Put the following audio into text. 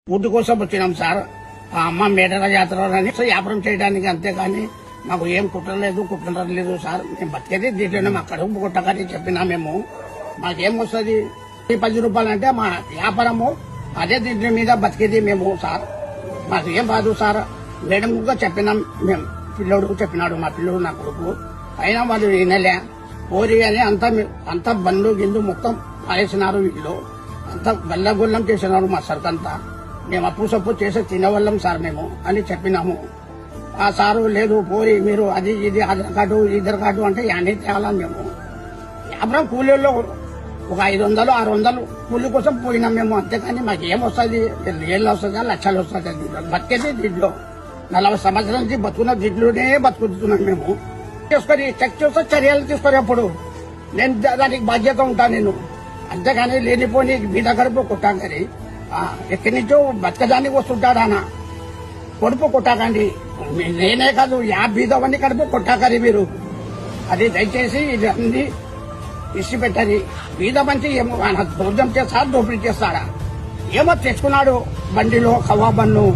Food కోసం వచ్చినాం sir. ఆ అమ్మ మేడల జాతర అని వ్యాపారం చేయడానికి, అంతేగాని మాకు ఏం కుట్రలేదు సార్. మేము బతికేది దీంట్లోనే మా కడుపు కొట్టకని చెప్పినా మేము. మాకేం వస్తుంది 10 రూపాయలు అంటే మా వ్యాపారము, అదే దీంట్లో మీద బతికేది మేము సార్. మాకు ఏం కాదు సార్. మేడం కూడా చెప్పినాం మేము, పిల్లోడు చెప్పినాడు, మా పిల్లోడు నా కొడుకు. అయినా వాళ్ళు వినలే. పోరి అని అంత బండ్లు గిందు మొత్తం పారేసినారు వీళ్ళు. అంత గల్లగొల్లం చేసినారు మా సరుకంతా. మేము అప్పు సప్పు చేసి తినవల్లం సార్ మేము అని చెప్పినాము. ఆ సారు లేదు పోరి మీరు అది ఇది ఆధార్ కార్డు ఈధార్ కార్డు అంటే అన్నీ తేవాలని మేము. వ్యాపారం కూలీల్లో ఒక 500 600 కూలీ కోసం పోయినాం మేము, అంతేకాని మాకు ఏమొస్తుంది? 1,000 వస్తుందా, లక్షలు వస్తుంది? బతికేది దీంట్లో 40 సంవత్సరాల నుంచి బతుకున్న దీంట్లోనే బతుకుతున్నాం మేము. చేసుకొని చెక్ చేస్తే చర్యలు తీసుకొని అప్పుడు నేను దానికి బాధ్యత ఉంటాను నేను, అంతేగాని లేనిపోని బీద కడుపు కొట్టాకని ఎక్కడి నుంచో బతకదానికి వస్తుంటాడు అన్న కొడుపు కొట్టాకండి. నేనే కాదు బీదవన్నీ కడుపు కొట్టాకరి మీరు. అది దయచేసి ఇది అన్ని ఇచ్చి పెట్టది. బీద మంచి ఏమో దోపిడీ చేస్తాడా? ఏమో తెచ్చుకున్నాడు బండిలో కవాబన్ను